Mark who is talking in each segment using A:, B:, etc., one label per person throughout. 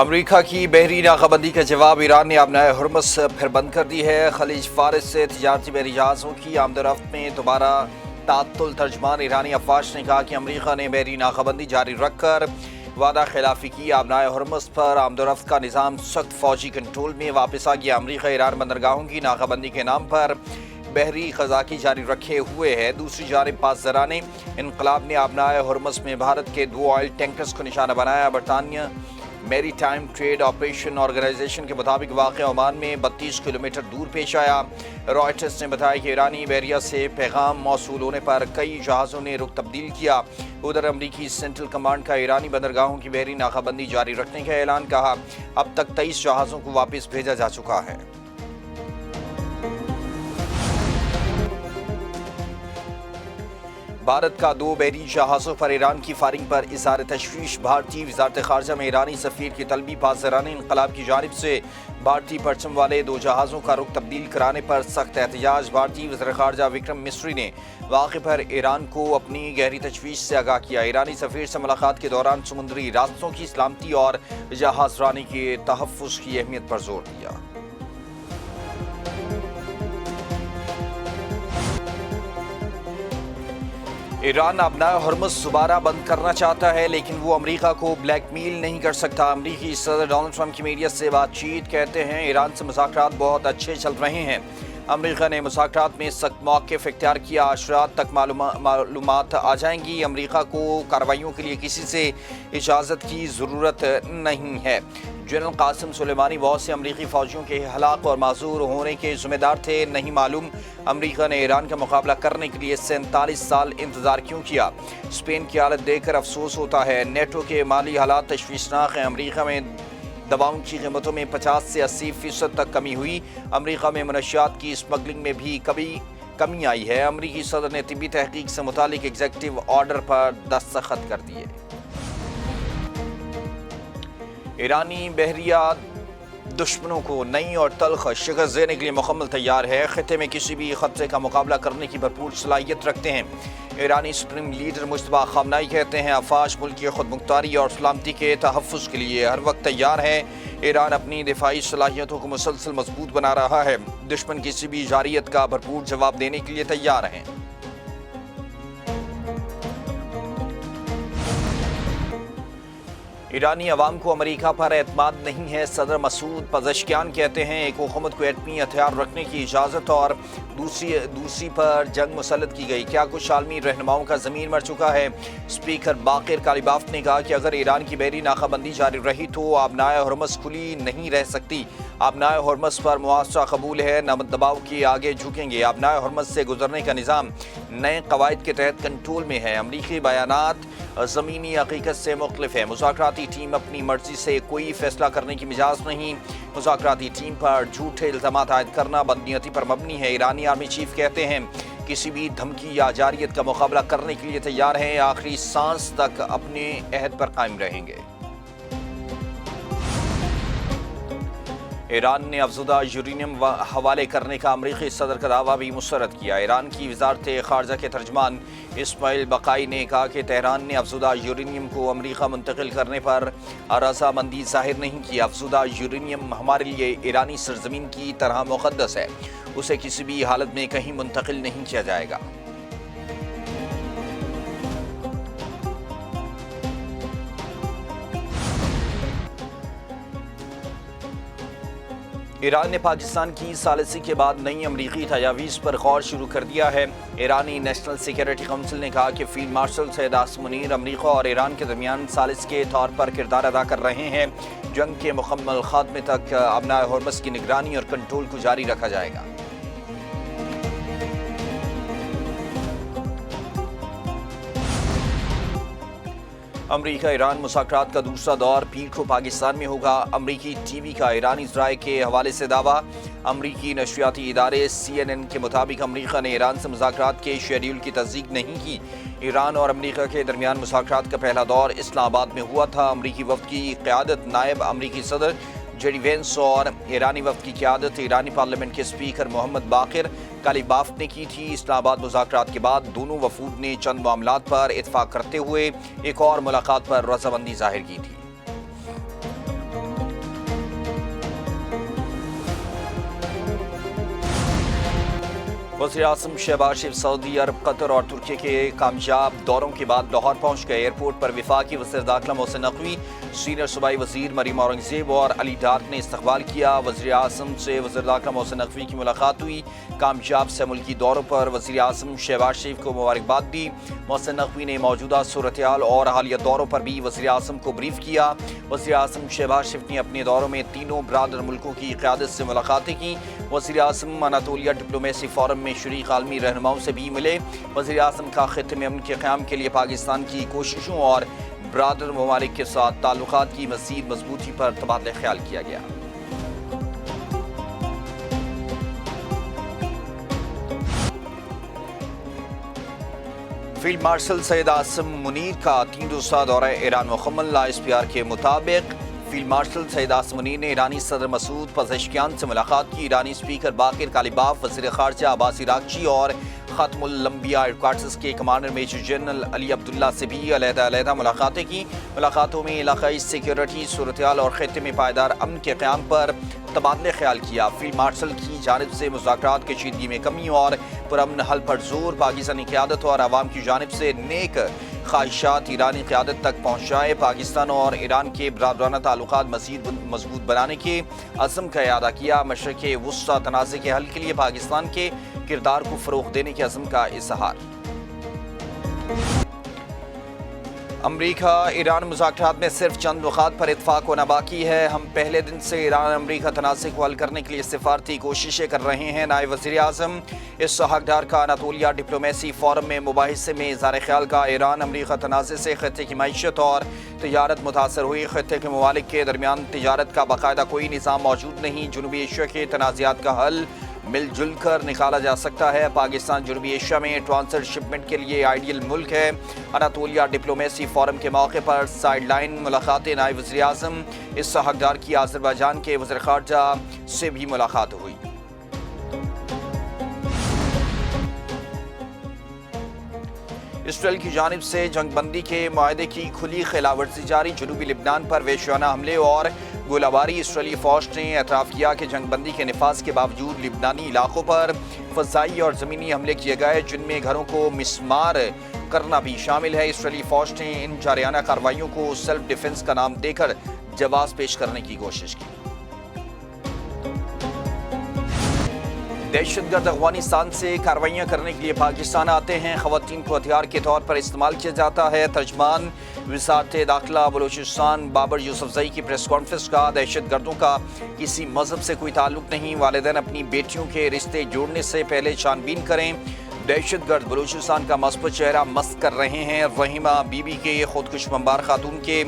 A: امریکہ کی بحری ناکابندی کا جواب ایران نے اپنا ہرمز پھر بند کر دی ہے۔ خلیج فارس سے تجارتی بحری جہازوں کی آمد و رفت میں دوبارہ تعطل۔ ترجمان ایرانی افواج نے کہا کہ امریکہ نے بحری ناکابندی جاری رکھ کر وعدہ خلافی کی۔ آبنائے ہرمز پر آمد و رفت کا نظام سخت فوجی کنٹرول میں واپس آ گیا۔ امریکہ ایران بندرگاہوں کی ناکابندی کے نام پر بحری قزاقی جاری رکھے ہوئے ہے۔ دوسری جانب پاسداران انقلاب نے آبنائے ہرمز میں بھارت کے 2 آئل ٹینکرز کو نشانہ بنایا۔ برطانیہ میری ٹائم ٹریڈ آپریشن آرگنائزیشن کے مطابق واقعہ عمان میں 32 کلومیٹر دور پیش آیا۔ رائٹرز نے بتایا کہ ایرانی بحریہ سے پیغام موصول ہونے پر کئی جہازوں نے رخ تبدیل کیا۔ ادھر امریکی سینٹرل کمانڈ کا ایرانی بندرگاہوں کی بحری ناکابندی جاری رکھنے کا اعلان، کہا اب تک 23 جہازوں کو واپس بھیجا جا چکا ہے۔ بھارت کا 2 بحری جہازوں پر ایران کی فائرنگ پر اظہار تشویش۔ بھارتی وزارت خارجہ میں ایرانی سفیر کی طلبی۔ پاسداران انقلاب کی جانب سے بھارتی پرچم والے 2 جہازوں کا رخ تبدیل کرانے پر سخت احتجاج۔ بھارتی وزیر خارجہ وکرم مسری نے واقعے پر ایران کو اپنی گہری تشویش سے آگاہ کیا۔ ایرانی سفیر سے ملاقات کے دوران سمندری راستوں کی سلامتی اور جہاز رانی کے تحفظ کی اہمیت پر زور دیا۔ ایران آبنائے ہرمز دوبارہ بند کرنا چاہتا ہے، لیکن وہ امریکہ کو بلیک میل نہیں کر سکتا۔ امریکی صدر ڈونلڈ ٹرمپ کی میڈیا سے بات چیت، کہتے ہیں ایران سے مذاکرات بہت اچھے چل رہے ہیں۔ امریکہ نے مذاکرات میں سخت موقف اختیار کیا۔ عشرات تک معلومات آ جائیں گی۔ امریکہ کو کارروائیوں کے لیے کسی سے اجازت کی ضرورت نہیں ہے۔ جنرل قاسم سلیمانی بہت سے امریکی فوجیوں کے ہلاک اور معذور ہونے کے ذمہ دار تھے، نہیں معلوم امریکہ نے ایران کا مقابلہ کرنے کے لیے 47 سال انتظار کیوں کیا۔ اسپین کی حالت دیکھ کر افسوس ہوتا ہے۔ نیٹو کے مالی حالات تشویشناک ہیں۔ امریکہ میں دواؤں کی قیمتوں میں 50 سے 80% تک کمی ہوئی۔ امریکہ میں منشیات کی اسمگلنگ میں بھی کمی آئی ہے۔ امریکی صدر نے طبی تحقیق سے متعلق ایگزیکٹو آرڈر پر دستخط کر دیے۔ ایرانی بحریہ دشمنوں کو نئی اور تلخ شکست دینے کے لیے مکمل تیار ہے۔ خطے میں کسی بھی خطرے کا مقابلہ کرنے کی بھرپور صلاحیت رکھتے ہیں۔ ایرانی سپریم لیڈر مجتبیٰ خامنہئی کہتے ہیں افواج ملک کی خود مختاری اور سلامتی کے تحفظ کے لیے ہر وقت تیار ہے۔ ایران اپنی دفاعی صلاحیتوں کو مسلسل مضبوط بنا رہا ہے۔ دشمن کسی بھی جارحیت کا بھرپور جواب دینے کے لیے تیار ہیں۔ ایرانی عوام کو امریکہ پر اعتماد نہیں ہے۔ صدر مسعود پزشکیان کہتے ہیں ایک حکومت کو ایٹمی ہتھیار رکھنے کی اجازت اور دوسری پر جنگ مسلط کی گئی۔ کیا کچھ عالمی رہنماؤں کا ضمیر مر چکا ہے؟ اسپیکر باقر کالیباف نے کہا کہ اگر ایران کی بحری ناکابندی جاری رہی تو آبنائے ہرمز کھلی نہیں رہ سکتی۔ آبنائے ہرمز پر محاصرہ قبول ہے، نہ دباؤ کے آگے جھکیں گے۔ آبنائے ہرمز سے گزرنے کا نظام نئے قواعد کے تحت کنٹرول میں ہے۔ امریکی بیانات زمینی حقیقت سے مختلف ہے۔ مذاکراتی ٹیم اپنی مرضی سے کوئی فیصلہ کرنے کی مجاز نہیں۔ مذاکراتی ٹیم پر جھوٹے الزامات عائد کرنا بدنیتی پر مبنی ہے۔ ایرانی آرمی چیف کہتے ہیں کسی بھی دھمکی یا جارحیت کا مقابلہ کرنے کے لیے تیار ہیں، آخری سانس تک اپنے عہد پر قائم رہیں گے۔ ایران نے افزودہ یورینیم حوالے کرنے کا امریکی صدر کا دعویٰ بھی مسترد کیا۔ ایران کی وزارت خارجہ کے ترجمان اسماعیل بقائی نے کہا کہ تہران نے افزودہ یورینیم کو امریکہ منتقل کرنے پر رضامندی ظاہر نہیں کی۔ افزودہ یورینیم ہمارے لیے ایرانی سرزمین کی طرح مقدس ہے، اسے کسی بھی حالت میں کہیں منتقل نہیں کیا جائے گا۔ ایران نے پاکستان کی ثالثی کے بعد نئی امریکی تجاویز پر غور شروع کر دیا ہے۔ ایرانی نیشنل سیکیورٹی کونسل نے کہا کہ فیلڈ مارشل سید عاصم منیر امریکہ اور ایران کے درمیان ثالث کے طور پر کردار ادا کر رہے ہیں۔ جنگ کے مکمل خاتمے تک آبنائے ہرمز کی نگرانی اور کنٹرول کو جاری رکھا جائے گا۔ امریکہ ایران مذاکرات کا دوسرا دور پیر کو پاکستان میں ہوگا۔ امریکی ٹی وی کا ایرانی ذرائع کے حوالے سے دعویٰ۔ امریکی نشریاتی ادارے CNN کے مطابق امریکہ نے ایران سے مذاکرات کے شیڈول کی تصدیق نہیں کی۔ ایران اور امریکہ کے درمیان مذاکرات کا پہلا دور اسلام آباد میں ہوا تھا۔ امریکی وفد کی قیادت نائب امریکی صدر جیڈی وینس اور ایرانی وفد کی قیادت ایرانی پارلیمنٹ کے اسپیکر محمد باقر کالیباف نے کی تھی۔ اسلام آباد مذاکرات کے بعد دونوں وفود نے چند معاملات پر اتفاق کرتے ہوئے ایک اور ملاقات پر رضامندی ظاہر کی تھی۔ वज़ीर-ए-आज़म शहबाज शरीफ सऊदी अरब, कतर और तुर्की के कामयाब दौरों के बाद लाहौर पहुँच गए। एयरपोर्ट पर वफाकी वज़ीर दाखिला मोहसिन नकवी, सीनियर सूबाई वज़ीर मरीम औरंगज़ेब और अली डार्क ने इस्तकबाल किया। वज़ीर-ए-आज़म से वज़ीर दाखिला मोहसिन नकवी की मुलाकात हुई। कामयाब से मुल्की दौरों पर वज़ीर-ए-आज़म शहबाज शरीफ को मुबारकबाद दी। मोहसिन नकवी ने मौजूदा सूरत-ए-हाल और हालिया दौरों पर भी वज़ीर-ए-आज़म को ब्रीफ किया। वज़ीर-ए-आज़म शहबाज शरीफ ने अपने दौरों में तीनों बरादर मुल्कों की क़यादत से मुलाकातें की। वज़ीर-ए-आज़म अनातोलिया डिप्लोमेसी फोरम में शरीक आलमी रहनुमाओं से भी मिले। वज़ीर-ए-आज़म का खित्ते में अमन के क़याम के लिए पाकिस्तान की कोशिशों और बरादर ममालिक के साथ ताल्लुकात की मज़ीद मजबूती पर तबादला ख्याल किया गया। फील्ड मार्शल सैयद आसिम मुनीर का 3 रोज़ा दौरा ईरान मुकम्मल। ISPR के मुताबिक फील्ड मार्शल सैयद आसिम मुनीर ने ईरानी सदर मसूद पज़ेश्कियान से मुलाकात की। ईरानी स्पीकर बाकिर कालिबाफ, वज़ीर ख़ारजा अब्बास इराक़ची और ख़ातमुल अंबिया हेडक्वार्टर्स के commander major general Ali Abdullah से भी अलहदा मुलाकातें की। मुलाकातों में इलाक़ाई सिक्योरिटी सूरत-ए-हाल और खित्ते में पायदार अमन के क़याम पर तबादले ख्याल किया। फील्ड मार्शल की जानिब से मुज़ाकरात कशीदगी में कमी और पुरअमन हल पर जोर, पाकिस्तानी क़यादत और आवाम की जानिब से नेक ख्वाहिशात ईरानी क़यादत तक पहुँचाए। पाकिस्तान और ईरान के बरादराना ताल्लुकात मज़ीद मजबूत बनाने के अज़्म का इआदा किया। मशरिक़ वुस्ता तनाज़े के हल के लिए पाकिस्तान के किरदार को फ़रोग़ देने के अज़्म का इज़हार। अमरीका ईरान मुज़ाकरात में सिर्फ चंद नुकात पर इत्फाक होना बाकी है। हम पहले दिन से ईरान अमरीका तनाज़े को हल करने के लिए सिफारती कोशिशें कर रहे हैं। नायब वज़ीर-ए-आज़म इस हक़दार का अनातोलिया डिप्लोमेसी फोरम में मुबाहिसे में इज़हार ख्याल का। ईरान अमरीका तनाज़े से खित्ते की मईशत और तिजारत मुतासर हुई। खित्ते के ममालिक के दरमियान तिजारत का बाकायदा कोई निज़ाम मौजूद नहीं। जनूबी एशिया के तनाज़ात का हल मिलजुल कर निकाला जा सकता है। पाकिस्तान जनूबी एशिया में ट्रांसफर शिपमेंट के लिए आइडियल मुल्क है। अनातोलिया डिप्लोमेसी फोरम के मौके पर साइडलाइन मुलाकातें। नायब वज़ीर-ए-आज़म इस हक़दार की अज़रबैजान के वज़ीर ख़ारजा से भी मुलाकात हुई। इसराइल की जानिब से जंगबंदी के मुआहदे की खुली खिलाफवर्जी जारी। जनूबी लिबनान पर वहशियाना हमले और गोलाबारी। इसराइली फ़ौज ने एतराफ़ किया कि जंगबंदी के नफाज के बावजूद लिबनानी इलाकों पर फ़ज़ाई और ज़मीनी हमले किए गए, जिनमें घरों को मिसमार करना भी शामिल है। इसराइली फ़ौज ने इन जारियाना कार्रवाइयों को सेल्फ डिफेंस का नाम देकर जवाब पेश करने की कोशिश की। दहशतगर्द अफगानिस्तान से कार्रवाइयाँ करने के लिए पाकिस्तान आते हैं। ख़वातीन को हथियार के तौर पर इस्तेमाल किया जाता है। तर्जमान वज़ारत दाखिला बलूचिस्तान बाबर यूसुफ़ज़ई की प्रेस कॉन्फ्रेंस का दहशतगर्दों का किसी मज़हब से कोई ताल्लुक़ नहीं। वालिदैन अपनी बेटियों के रिश्ते जोड़ने से पहले छानबीन करें। दहशतगर्द बलूचिस्तान का मस्बत चेहरा मस्त कर रहे हैं। रहीमा बीबी के खुदकुश बमबार खातून के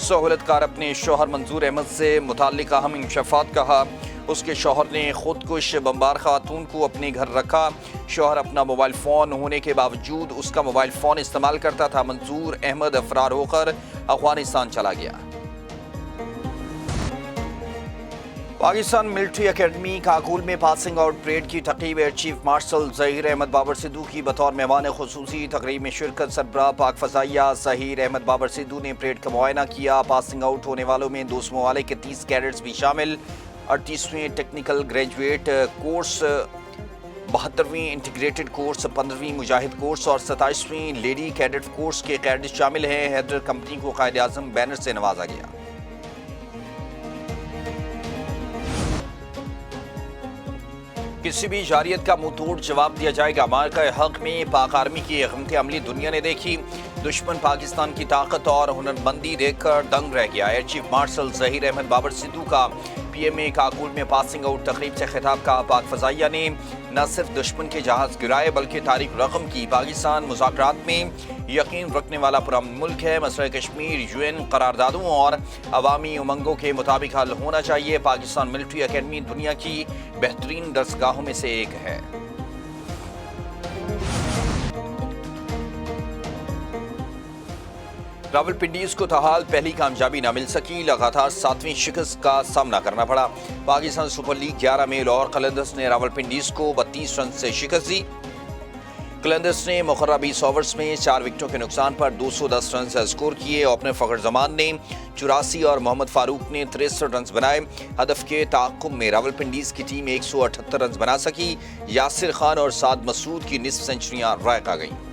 A: सहूलतकार अपने शौहर मंजूर अहमद से मुताल्लिक़ अहम इंकशाफात कहा। उसके शौहर ने खुदकुश बमबार खातून को अपने घर रखा। शौहर अपना मोबाइल फ़ोन होने के बावजूद उसका मोबाइल फ़ोन इस्तेमाल करता था। मंजूर अहमद फरार होकर अफगानिस्तान चला गया। पाकिस्तान मिलिट्री एकेडमी काकुल में पासिंग आउट परेड की तक़रीब air chief marshal Zaheer Ahmed Babar Sidhu की बतौर मेहमान खुसूसी। तक़रीब में शिरकत सरबराह पाक फ़ज़ाइया ज़हीर अहमद बाबर सिद्दू ने परेड का मुआयना किया। पासिंग आउट होने वालों में 2 ममालिक के 30 कैडेट्स भी शामिल। 38वें टेक्निकल ग्रेजुएट कोर्स, 72वीं इंटीग्रेटेड कोर्स, 15वीं मुजाहिद कोर्स और 27वीं लेडी कैडेट कोर्स के कैडेट शामिल हैं। हैदर कंपनी को कायदे आज़म बैनर से नवाजा गया। किसी भी जारियत का मुंह तोड़ जवाब दिया जाएगा। मार्का हक में पाक आर्मी की हिकमत अमली दुनिया ने देखी। दुश्मन पाकिस्तान की ताकत और हुनरमंदी देखकर दंग रह गया। Air chief marshal Zaheer Ahmed Babar Sidhu का PMA काकुल में पासिंग आउट तकरीब से खिताब का। पाक फ़ज़ाइया ने न सिर्फ दुश्मन के जहाज़ गिराए बल्कि तारीख रकम की। पाकिस्तान मुज़ाकरात में यकीन रखने वाला पुरअमन मुल्क है। मसला कश्मीर UN करारदादों और अवामी उमंगों के मुताबिक हल होना चाहिए। पाकिस्तान मिलिट्री एकेडमी दुनिया की बेहतरीन दरसगाहों में से एक है। रावलपिंडीज़ को ताहाल पहली कामयाबी न मिल सकी। लगातार 7वीं शिकस्त का सामना करना पड़ा। पाकिस्तान सुपर लीग 11 में लाहौर कलंदर्स ने रावलपिंडीज़ को 32 रन से शिकस्त दी। قلندرز نے مقررہ 20 اوورز میں 4 وکٹوں کے نقصان پر 210 رنز اسکور کیے۔ اوپنر فخر زمان نے 84 اور محمد فاروق نے 63 رنز بنائے۔ ہدف کے تعاقب میں راولپنڈیز کی ٹیم 178 رنز بنا سکی۔ یاسر خان اور سعد مسعود کی نصف سنچریاں رائق آ گئیں۔